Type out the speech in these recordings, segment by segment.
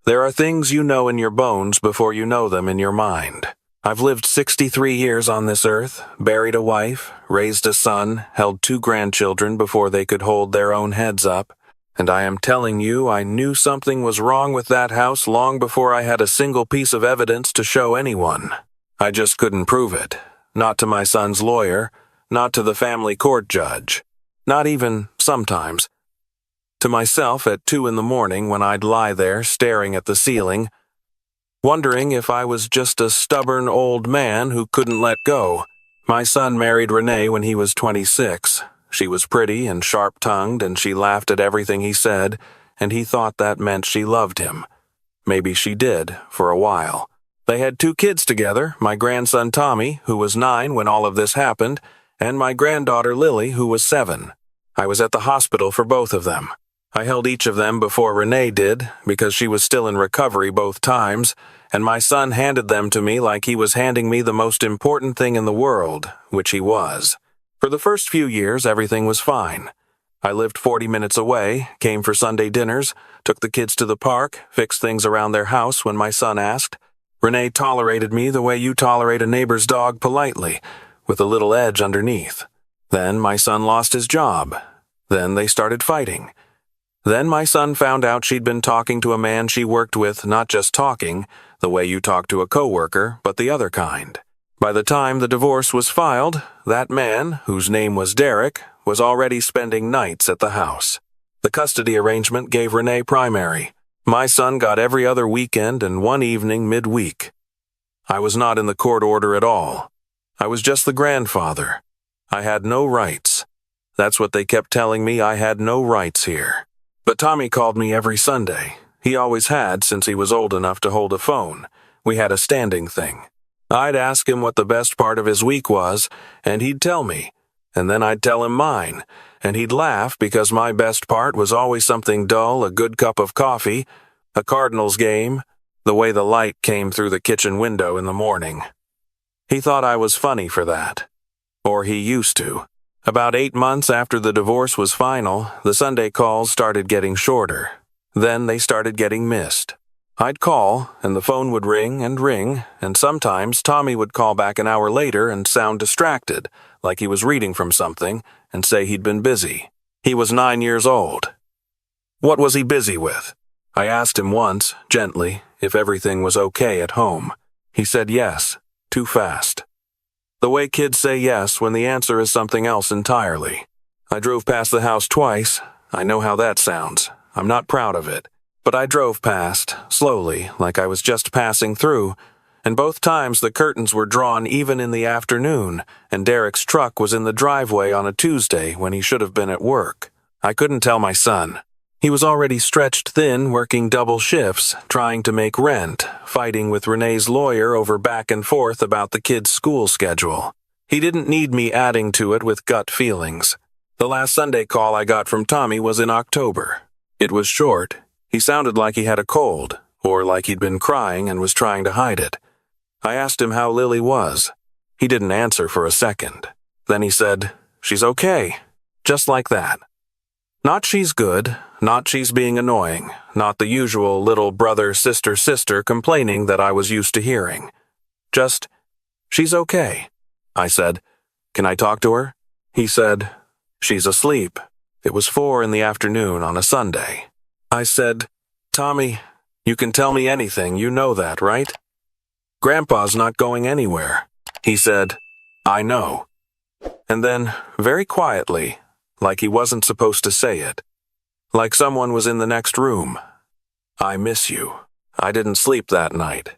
There are things you know in your bones before you know them in your mind. I've lived 63 years on this earth, buried a wife, raised a son, held 2 grandchildren before they could hold their own heads up, and I am telling you I knew something was wrong with that house long before I had a single piece of evidence to show anyone. I just couldn't prove it. Not to my son's lawyer, not to the family court judge, not even, sometimes, to myself at 2 in the morning when I'd lie there staring at the ceiling, wondering if I was just a stubborn old man who couldn't let go. My son married Renee when he was 26. She was pretty and sharp-tongued, and she laughed at everything he said, and he thought that meant she loved him. Maybe she did, for a while. They had 2 kids together, my grandson Tommy, who was 9 when all of this happened, and my granddaughter Lily, who was 7. I was at the hospital for both of them. I held each of them before Renee did, because she was still in recovery both times, and my son handed them to me like he was handing me the most important thing in the world, which he was. For the first few years, everything was fine. I lived 40 minutes away, came for Sunday dinners, took the kids to the park, fixed things around their house when my son asked. Renee tolerated me the way you tolerate a neighbor's dog politely, with a little edge underneath. Then my son lost his job. Then they started fighting. Then my son found out she'd been talking to a man she worked with, not just talking, the way you talk to a coworker, but the other kind. By the time the divorce was filed, that man, whose name was Derek, was already spending nights at the house. The custody arrangement gave Renee primary. My son got every other weekend and one evening midweek. I was not in the court order at all. I was just the grandfather. I had no rights. That's what they kept telling me, I had no rights here. But Tommy called me every Sunday. He always had since he was old enough to hold a phone. We had a standing thing. I'd ask him what the best part of his week was, and he'd tell me. And then I'd tell him mine, and he'd laugh because my best part was always something dull, a good cup of coffee, a Cardinals game, the way the light came through the kitchen window in the morning. He thought I was funny for that. Or he used to. About 8 months after the divorce was final, the Sunday calls started getting shorter. Then they started getting missed. I'd call, and the phone would ring, and sometimes Tommy would call back an hour later and sound distracted, like he was reading from something, and say he'd been busy. He was 9 years old. What was he busy with? I asked him once, gently, if everything was okay at home. He said yes, too fast. The way kids say yes when the answer is something else entirely. I drove past the house twice. I know how that sounds. I'm not proud of it. But I drove past, slowly, like I was just passing through, and both times the curtains were drawn even in the afternoon, and Derek's truck was in the driveway on a Tuesday when he should have been at work. I couldn't tell my son. He was already stretched thin, working double shifts, trying to make rent, fighting with Renee's lawyer over back and forth about the kids' school schedule. He didn't need me adding to it with gut feelings. The last Sunday call I got from Tommy was in October. It was short. He sounded like he had a cold, or like he'd been crying and was trying to hide it. I asked him how Lily was. He didn't answer for a second. Then he said, "She's okay." Just like that. Not she's good, not she's being annoying, not the usual little brother, sister complaining that I was used to hearing. Just, "She's okay." I said, "Can I talk to her?" He said, "She's asleep." It was 4 in the afternoon on a Sunday. I said, "Tommy, you can tell me anything, you know that, right?" "Grandpa's not going anywhere." He said, "I know." And then, very quietly, like he wasn't supposed to say it, like someone was in the next room, "I miss you." I didn't sleep that night.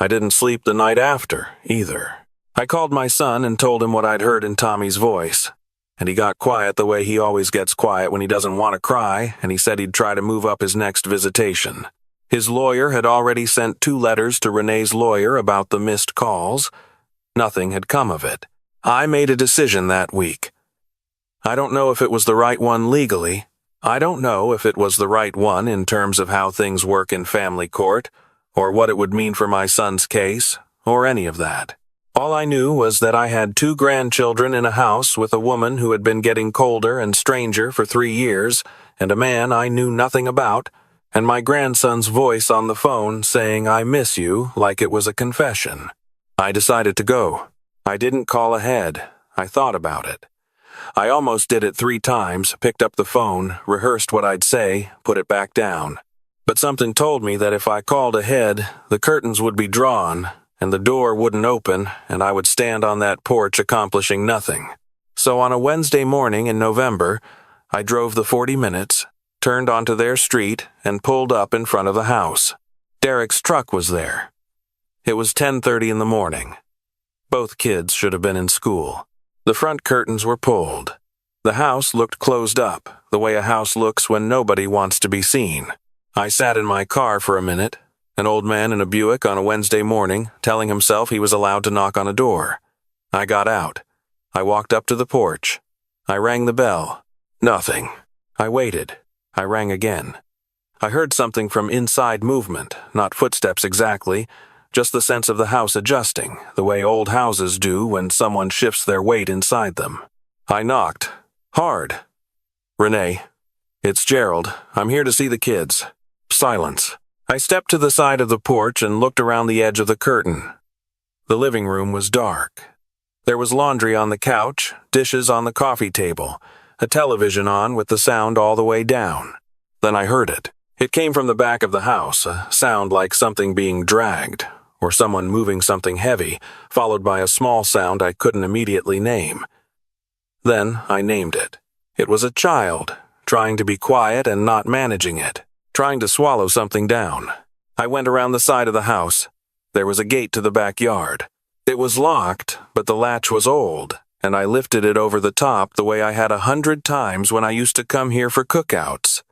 I didn't sleep the night after, either. I called my son and told him what I'd heard in Tommy's voice. And he got quiet the way he always gets quiet when he doesn't want to cry, and he said he'd try to move up his next visitation. His lawyer had already sent 2 letters to Renee's lawyer about the missed calls. Nothing had come of it. I made a decision that week. I don't know if it was the right one legally. I don't know if it was the right one in terms of how things work in family court, or what it would mean for my son's case, or any of that. All I knew was that I had 2 grandchildren in a house with a woman who had been getting colder and stranger for 3 years, and a man I knew nothing about, and my grandson's voice on the phone saying I miss you like it was a confession. I decided to go. I didn't call ahead. I thought about it. I almost did it 3 times, picked up the phone, rehearsed what I'd say, put it back down. But something told me that if I called ahead, the curtains would be drawn, and the door wouldn't open, and I would stand on that porch accomplishing nothing. So on a Wednesday morning in November, I drove the 40 minutes, turned onto their street, and pulled up in front of the house. Derek's truck was there. It was 10:30 in the morning. Both kids should have been in school. The front curtains were pulled. The house looked closed up, the way a house looks when nobody wants to be seen. I sat in my car for a minute, an old man in a Buick on a Wednesday morning, telling himself he was allowed to knock on a door. I got out. I walked up to the porch. I rang the bell. Nothing. I waited. I rang again. I heard something from inside movement, not footsteps exactly, just the sense of the house adjusting, the way old houses do when someone shifts their weight inside them. I knocked. Hard. "Renee, it's Gerald. I'm here to see the kids." Silence. I stepped to the side of the porch and looked around the edge of the curtain. The living room was dark. There was laundry on the couch, dishes on the coffee table, a television on with the sound all the way down. Then I heard it. It came from the back of the house, a sound like something being dragged, or someone moving something heavy, followed by a small sound I couldn't immediately name. Then I named it. It was a child, trying to be quiet and not managing it, trying to swallow something down. I went around the side of the house. There was a gate to the backyard. It was locked, but the latch was old, and I lifted it over the top the way I had 100 times when I used to come here for cookouts.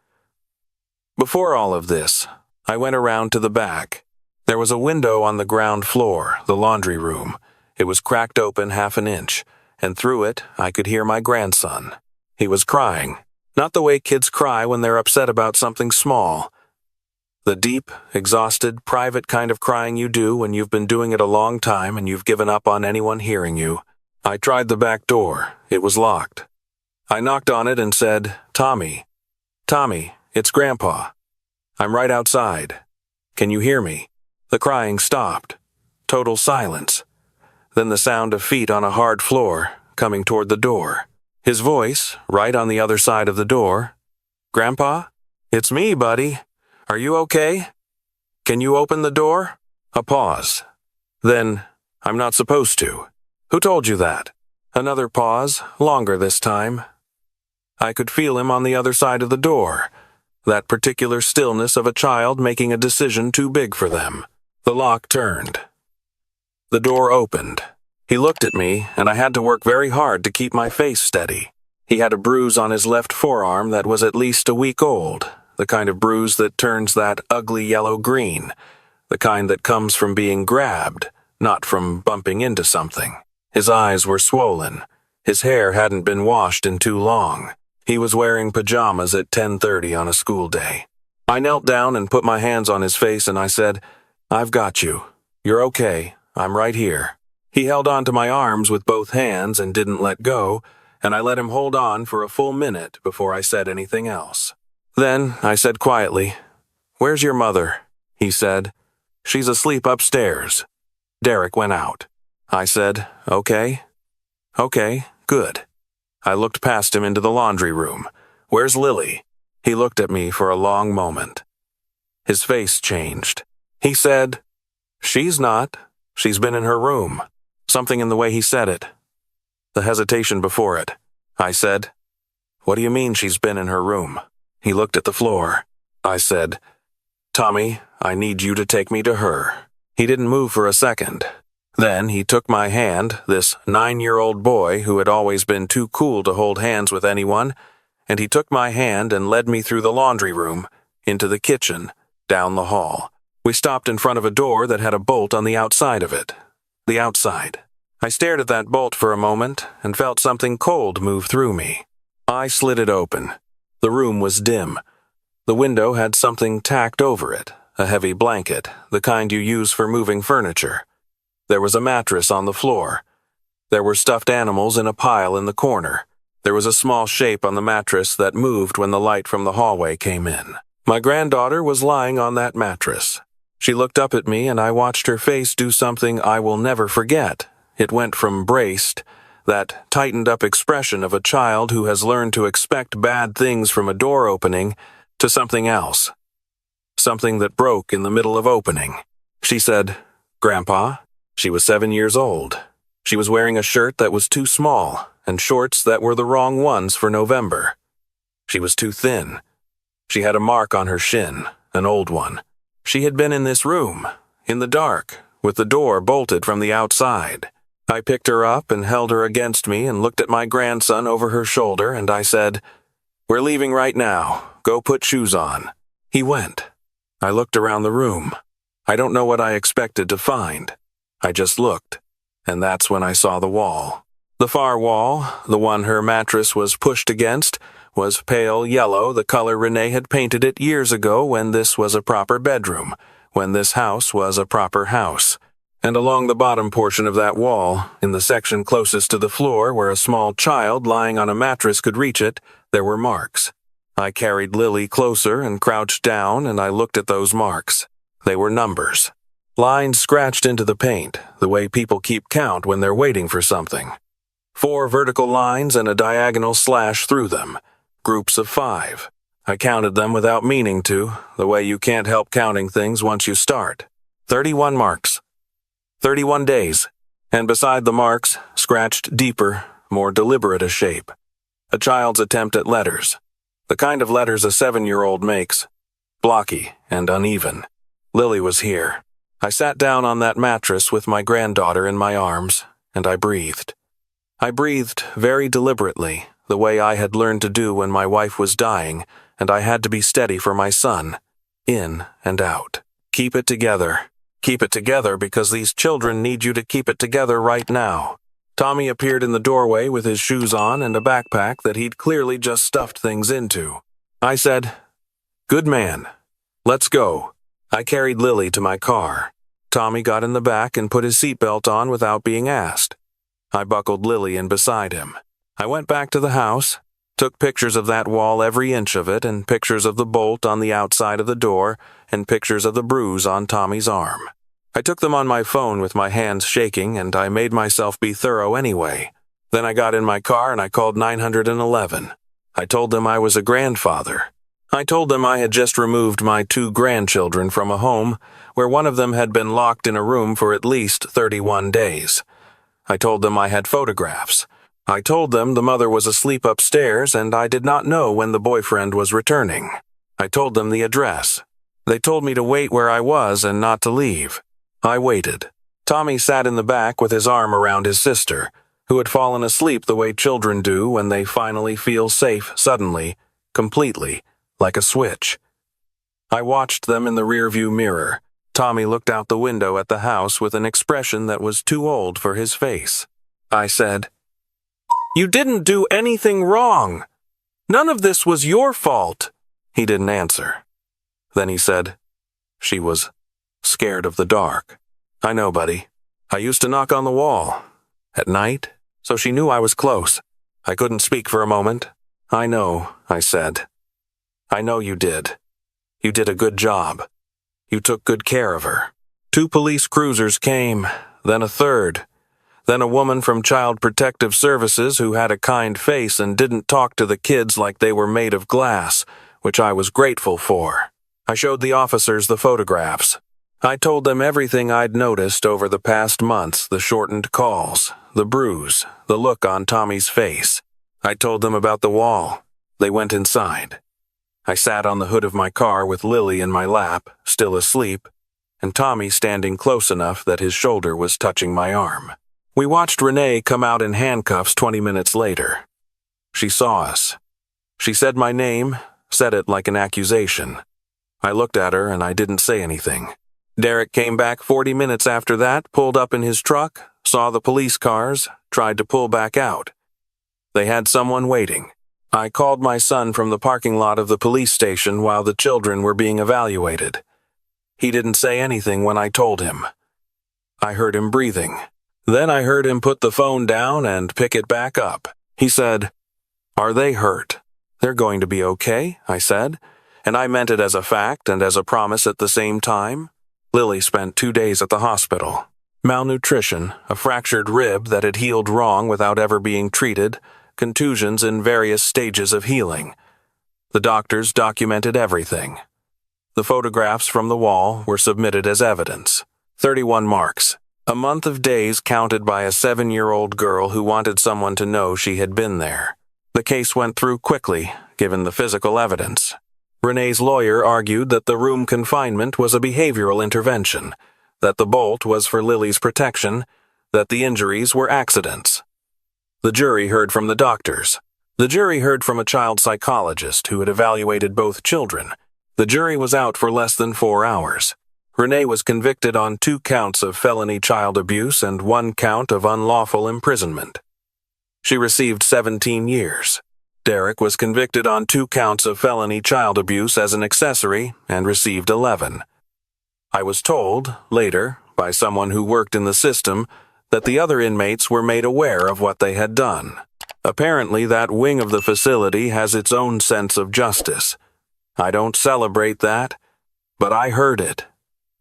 Before all of this, I went around to the back. There was a window on the ground floor, the laundry room. It was cracked open 1/2 inch, and through it I could hear my grandson. He was crying. Not the way kids cry when they're upset about something small. The deep, exhausted, private kind of crying you do when you've been doing it a long time and you've given up on anyone hearing you. I tried the back door. It was locked. I knocked on it and said, "Tommy. Tommy, it's Grandpa. I'm right outside. Can you hear me?" The crying stopped. Total silence. Then the sound of feet on a hard floor, coming toward the door. His voice, right on the other side of the door. "Grandpa? It's me, Buddy. Are you okay? Can you open the door?" A pause. Then, "I'm not supposed to." "Who told you that?" Another pause, longer this time. I could feel him on the other side of the door. That particular stillness of a child making a decision too big for them. The lock turned. The door opened. He looked at me, and I had to work very hard to keep my face steady. He had a bruise on his left forearm that was at least a week old, the kind of bruise that turns that ugly yellow-green, the kind that comes from being grabbed, not from bumping into something. His eyes were swollen. His hair hadn't been washed in too long. He was wearing pajamas at 10:30 on a school day. I knelt down and put my hands on his face and I said, "I've got you. You're okay. I'm right here." He held on to my arms with both hands and didn't let go, and I let him hold on for a full minute before I said anything else. Then I said quietly, "Where's your mother?" He said, "She's asleep upstairs." Derek went out. I said, "Okay. Okay, good." I looked past him into the laundry room. "Where's Lily?" He looked at me for a long moment. His face changed. He said, "She's not. She's been in her room." Something in the way he said it. The hesitation before it. I said, "What do you mean she's been in her room?" He looked at the floor. I said, "Tommy, I need you to take me to her." He didn't move for a second. Then he took my hand, this 9-year-old boy who had always been too cool to hold hands with anyone, and he took my hand and led me through the laundry room, into the kitchen, down the hall. We stopped in front of a door that had a bolt on the outside of it. The outside. I stared at that bolt for a moment and felt something cold move through me. I slid it open. The room was dim. The window had something tacked over it, a heavy blanket, the kind you use for moving furniture. There was a mattress on the floor. There were stuffed animals in a pile in the corner. There was a small shape on the mattress that moved when the light from the hallway came in. My granddaughter was lying on that mattress. She looked up at me and I watched her face do something I will never forget. It went from braced, that tightened-up expression of a child who has learned to expect bad things from a door opening, to something else. Something that broke in the middle of opening. She said, "Grandpa." She was 7 years old. She was wearing a shirt that was too small and shorts that were the wrong ones for November. She was too thin. She had a mark on her shin, an old one. She had been in this room, in the dark, with the door bolted from the outside. I picked her up and held her against me and looked at my grandson over her shoulder, and I said, "We're leaving right now. Go put shoes on." He went. I looked around the room. I don't know what I expected to find. I just looked, and that's when I saw the wall. The far wall, the one her mattress was pushed against, was pale yellow, the color Renee had painted it years ago when this was a proper bedroom, when this house was a proper house. And along the bottom portion of that wall, in the section closest to the floor where a small child lying on a mattress could reach it, there were marks. I carried Lily closer and crouched down, and I looked at those marks. They were numbers. Lines scratched into the paint, the way people keep count when they're waiting for something. 4 vertical lines and a diagonal slash through them. Groups of 5. I counted them without meaning to, the way you can't help counting things once you start. 31 marks. 31 days. And beside the marks, scratched deeper, more deliberate a shape. A child's attempt at letters. The kind of letters a 7-year-old makes. Blocky and uneven. Lily was here. I sat down on that mattress with my granddaughter in my arms, and I breathed. I breathed very deliberately, the way I had learned to do when my wife was dying, and I had to be steady for my son. In and out. Keep it together. Keep it together because these children need you to keep it together right now. Tommy appeared in the doorway with his shoes on and a backpack that he'd clearly just stuffed things into. I said, "Good man. Let's go." I carried Lily to my car. Tommy got in the back and put his seatbelt on without being asked. I buckled Lily in beside him. I went back to the house, took pictures of that wall, every inch of it, and pictures of the bolt on the outside of the door, and pictures of the bruise on Tommy's arm. I took them on my phone with my hands shaking, and I made myself be thorough anyway. Then I got in my car and I called 911. I told them I was a grandfather. I told them I had just removed my 2 grandchildren from a home where one of them had been locked in a room for at least 31 days. I told them I had photographs. I told them the mother was asleep upstairs and I did not know when the boyfriend was returning. I told them the address. They told me to wait where I was and not to leave. I waited. Tommy sat in the back with his arm around his sister, who had fallen asleep the way children do when they finally feel safe suddenly, completely, like a switch. I watched them in the rearview mirror. Tommy looked out the window at the house with an expression that was too old for his face. I said, "You didn't do anything wrong. None of this was your fault." He didn't answer. Then he said, "She was scared of the dark." "I know, buddy. I used to knock on the wall. At night, so she knew I was close." I couldn't speak for a moment. "I know," I said. "I know you did. You did a good job. You took good care of her." 2 police cruisers came, then a third, then a woman from Child Protective Services who had a kind face and didn't talk to the kids like they were made of glass, which I was grateful for. I showed the officers the photographs. I told them everything I'd noticed over the past months, the shortened calls, the bruise, the look on Tommy's face. I told them about the wall. They went inside. I sat on the hood of my car with Lily in my lap, still asleep, and Tommy standing close enough that his shoulder was touching my arm. We watched Renee come out in handcuffs 20 minutes later. She saw us. She said my name, said it like an accusation. I looked at her and I didn't say anything. Derek came back 40 minutes after that, pulled up in his truck, saw the police cars, tried to pull back out. They had someone waiting. I called my son from the parking lot of the police station while the children were being evaluated. He didn't say anything when I told him. I heard him breathing. Then I heard him put the phone down and pick it back up. He said, "Are they hurt?" "They're going to be okay," I said. and I meant it as a fact and as a promise at the same time. Lily spent 2 days at the hospital. Malnutrition, a fractured rib that had healed wrong without ever being treated, contusions in various stages of healing. The doctors documented everything. The photographs from the wall were submitted as evidence. 31 marks. A month of days counted by a 7-year-old girl who wanted someone to know she had been there. The case went through quickly, given the physical evidence. Renee's lawyer argued that the room confinement was a behavioral intervention, that the bolt was for Lily's protection, that the injuries were accidents. The jury heard from the doctors. The jury heard from a child psychologist who had evaluated both children. The jury was out for less than 4 hours. Renee was convicted on 2 counts of felony child abuse and 1 count of unlawful imprisonment. She received 17 years. Derek was convicted on 2 counts of felony child abuse as an accessory and received 11. I was told, later, by someone who worked in the system, that the other inmates were made aware of what they had done. Apparently, that wing of the facility has its own sense of justice. I don't celebrate that, but I heard it.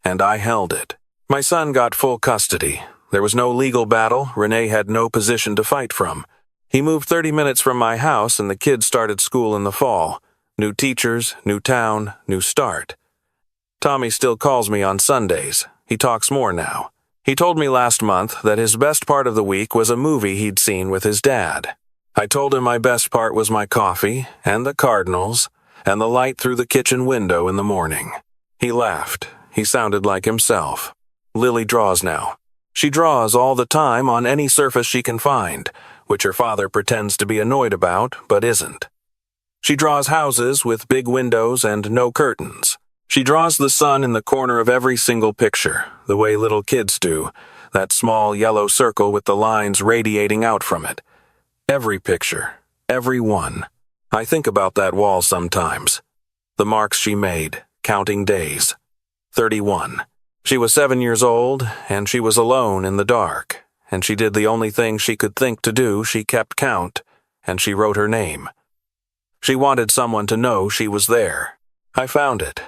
And I held it. My son got full custody. There was no legal battle. Renee had no position to fight from. He moved 30 minutes from my house and the kids started school in the fall. New teachers, new town, new start. Tommy still calls me on Sundays. He talks more now. He told me last month that his best part of the week was a movie he'd seen with his dad. I told him my best part was my coffee, and the Cardinals, and the light through the kitchen window in the morning. He laughed. He sounded like himself. Lily draws now. She draws all the time on any surface she can find, which her father pretends to be annoyed about, but isn't. She draws houses with big windows and no curtains. She draws the sun in the corner of every single picture, the way little kids do, that small yellow circle with the lines radiating out from it. Every picture, every one. I think about that wall sometimes. The marks she made, counting days. 31. She was 7 years old, and she was alone in the dark, and she did the only thing she could think to do. She kept count, and she wrote her name. She wanted someone to know she was there. I found it.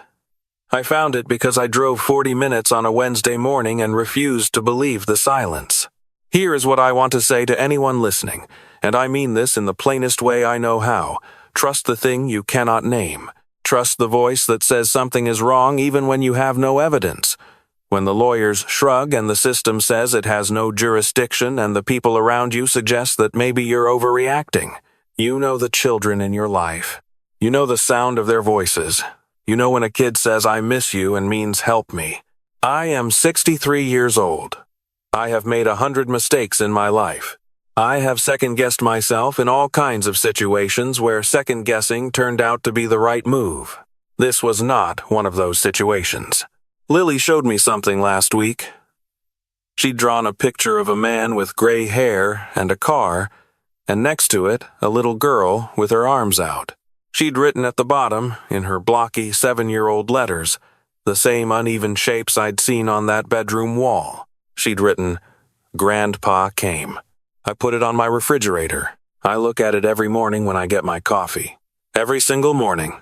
I found it because I drove 40 minutes on a Wednesday morning and refused to believe the silence. Here is what I want to say to anyone listening, and I mean this in the plainest way I know how. Trust the thing you cannot name. Trust the voice that says something is wrong even when you have no evidence. When the lawyers shrug and the system says it has no jurisdiction and the people around you suggest that maybe you're overreacting. You know the children in your life. You know the sound of their voices. You know when a kid says, "I miss you," and means "help me." I am 63 years old. I have made 100 mistakes in my life. I have second-guessed myself in all kinds of situations where second-guessing turned out to be the right move. This was not one of those situations. Lily showed me something last week. She'd drawn a picture of a man with gray hair and a car, and next to it, a little girl with her arms out. She'd written at the bottom, in her blocky 7-year-old letters, the same uneven shapes I'd seen on that bedroom wall. She'd written, "Grandpa came." I put it on my refrigerator. I look at it every morning when I get my coffee. Every single morning.